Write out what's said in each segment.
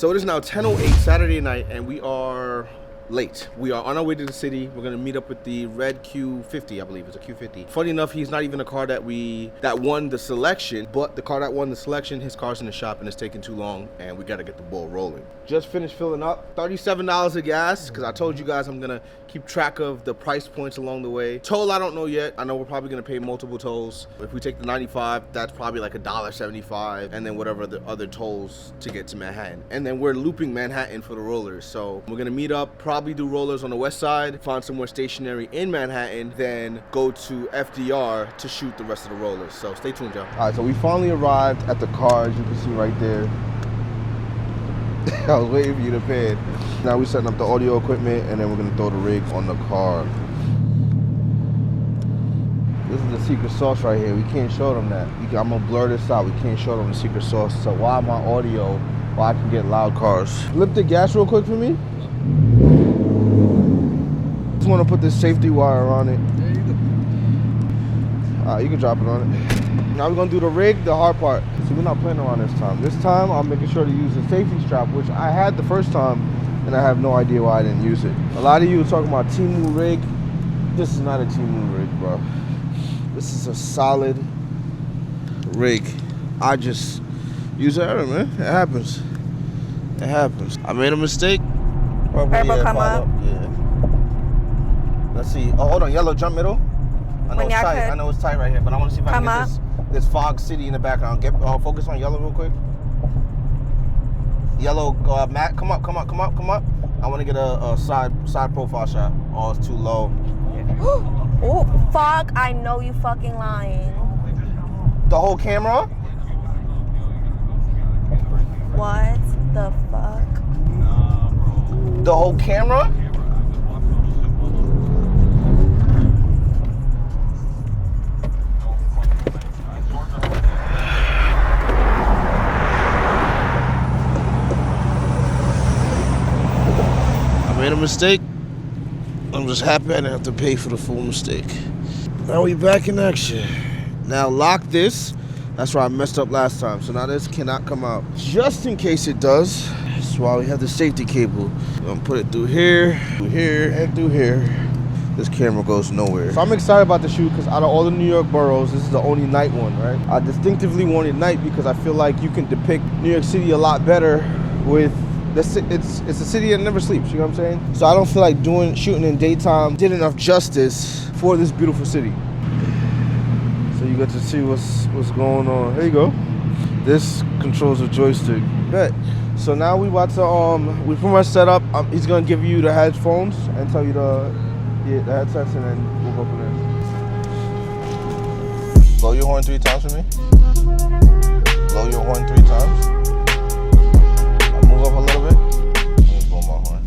So it is now 10:08 Saturday night, and we are late. We are on our way to the city. We're gonna meet up with the red Q50, I believe it's a Q50. Funny enough, he's not even a car that won the selection, but the car that won the selection, his car's in the shop and it's taking too long, and we gotta get the ball rolling. Just finished filling up, $37 of gas, because I told you guys I'm gonna keep track of the price points along the way. Toll, I don't know yet. I know we're probably gonna pay multiple tolls. If we take the 95, that's probably like $1.75, and then whatever the other tolls to get to Manhattan. And then we're looping Manhattan for the rollers. So we're gonna meet up, probably do rollers on the west side, find somewhere stationary in Manhattan, then go to FDR to shoot the rest of the rollers. So stay tuned, y'all. All right, so we finally arrived at the car, as you can see right there. I was waiting for you to pan. Now we're setting up the audio equipment, and then we're gonna throw the rig on the car. This is the secret sauce right here. We can't show them that. I'm gonna blur this out. We can't show them the secret sauce. So why my audio, I can get loud cars. Flip the gas real quick for me. Just want to put this safety wire on it. There you go. Alright, you can drop it on it. Now we're gonna do the rig, the hard part. See, we're not playing around this time. This time I'm making sure to use the safety strap, which I had the first time, and I have no idea why I didn't use it. A lot of you are talking about Timu rig. This is not a Timu rig, bro. This is a solid rig. I just use error, man. It happens. It happens. I made a mistake. Turbo come up. Yeah. Let's see. Oh, hold on. Yellow, jump middle. I know it's tight. I know it's tight right here, but I want to see if I can get this fog city in the background. Get focus on yellow real quick. Yellow, Matt, come up. I want to get a side profile shot. Oh, it's too low. Oh, fuck! I know you fucking lying. The whole camera? What the fuck? The whole camera? I made a mistake. I'm just happy I didn't have to pay for the full mistake. Now we back in action. Now lock this. That's where I messed up last time. So now this cannot come out. Just in case it does. That's why we have the safety cable. I'm gonna put it through here, and through here. This camera goes nowhere. So I'm excited about the shoot because out of all the New York boroughs, this is the only night one, right? I distinctively wanted night because I feel like you can depict New York City a lot better with it's a city that never sleeps, you know what I'm saying? So I don't feel like shooting in daytime did enough justice for this beautiful city. So you get to see what's going on. Here you go. This controls a joystick. Bet. So now we about to we pretty much set up. He's gonna give you the headphones and tell you the headsets, and then we'll go from there. Blow your horn 3 times for me. Blow your horn 3 times. Move up a little bit. Let me blow my horn.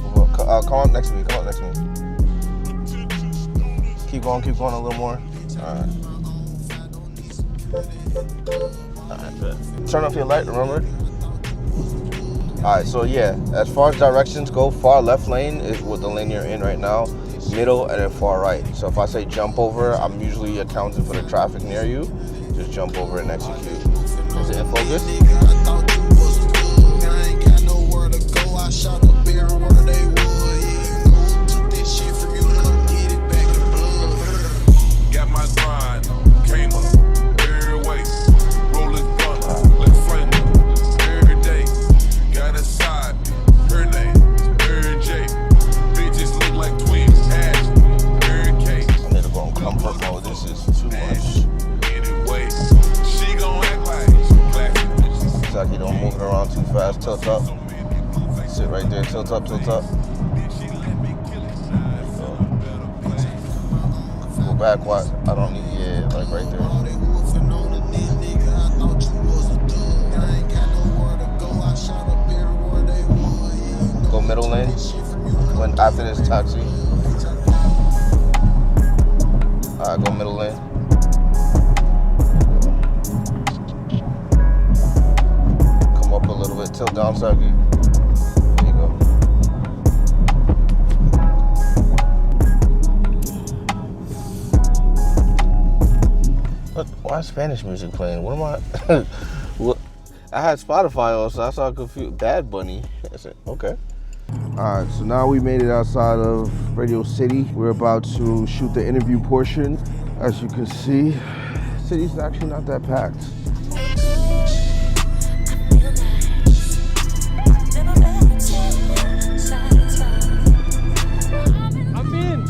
Move up. Come up next to me. Keep going a little more. Alright. Turn off your light, remember? Alright, so yeah, as far as directions go, far left lane is what the lane you're in right now, middle, and then far right. So if I say jump over, I'm usually accounting for the traffic near you. Just jump over and execute. Is it in focus? Tilt up. Sit right there. Tilt up. Go back. What? I don't need. Yeah, like right there. Go middle lane. When after this taxi. Alright, go middle lane. Up a little bit, tilt down circuit. There you go. Why is Spanish music playing? What am I? I had Spotify on, so I saw confused. Bad Bunny. I said, okay. All right, so now we made it outside of Radio City. We're about to shoot the interview portion. As you can see, the city's actually not that packed. I'm in.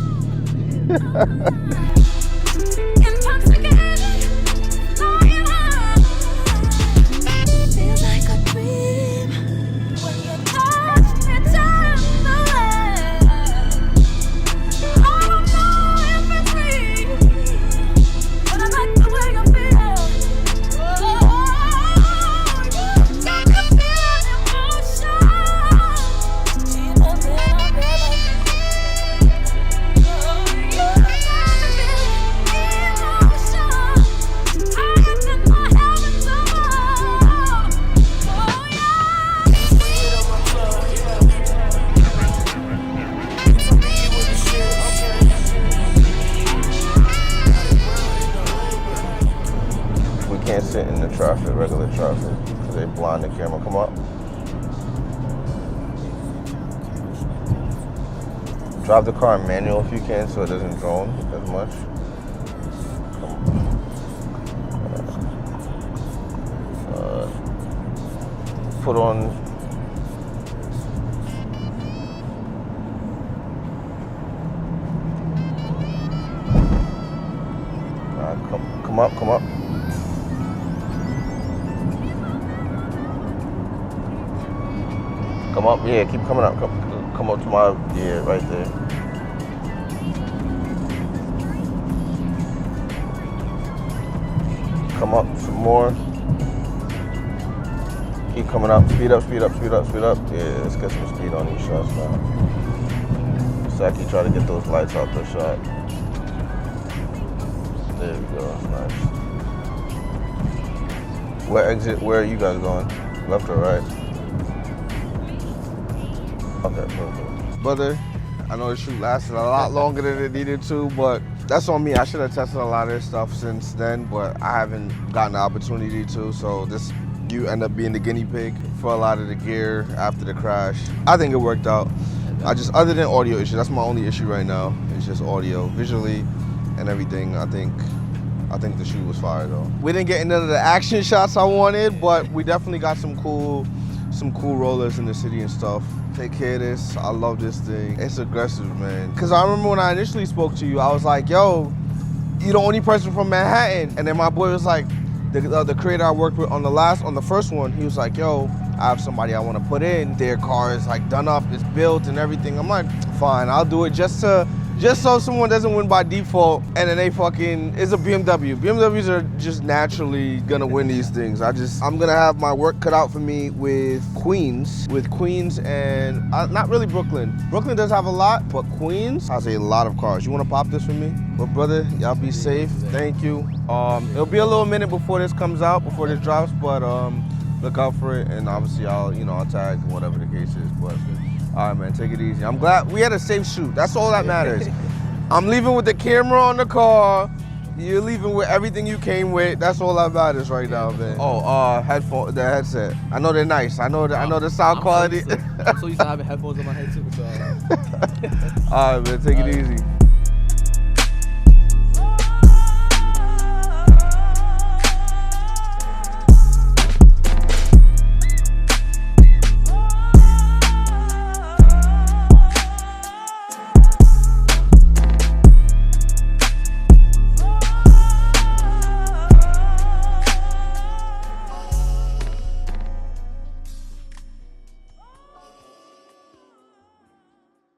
Can't sit in the traffic, regular traffic, because they blind the camera. Come up. Drive the car in manual if you can, so it doesn't drone as much. Put on. Come up, come up. Come up, yeah, keep coming up. Come up to my, yeah, right there. Come up some more. Keep coming up. Speed up, speed up, speed up, speed up. Yeah, let's get some speed on these shots now. Saki try to get those lights out the shot. There we go, that's nice. Where are you guys going? Left or right? Okay, perfect. Brother, I know the shoot lasted a lot longer than it needed to, but that's on me. I should have tested a lot of this stuff since then, but I haven't gotten the opportunity to, so you end up being the guinea pig for a lot of the gear after the crash. I think it worked out. Other than audio issue, that's my only issue right now. It's just audio. Visually and everything, I think the shoot was fire though. We didn't get none of the action shots I wanted, but we definitely got some cool rollers in the city and stuff. Take care of this. I love this thing. It's aggressive, man. Because I remember when I initially spoke to you, I was like, yo, you're the only person from Manhattan. And then my boy was like, the creator I worked with on the first one, he was like, yo, I have somebody I want to put in. Their car is like done up, it's built and everything. I'm like, fine, I'll do it just so someone doesn't win by default and then it's a BMW. BMWs are just naturally gonna win these things. I'm gonna have my work cut out for me with Queens and not really Brooklyn. Brooklyn does have a lot, but Queens has a lot of cars. You wanna pop this for me? Well, brother, y'all be safe, thank you. It'll be a little minute before this comes out, before this drops, but look out for it, and obviously I'll tag whatever the case is, but all right, man, take it easy. I'm glad we had a safe shoot. That's all that matters. I'm leaving with the camera on the car. You're leaving with everything you came with. That's all that matters right now, man. Oh, the headset. I know they're nice. I know the sound quality. I'm so used to having headphones on my head too. So, all right, man, take it easy.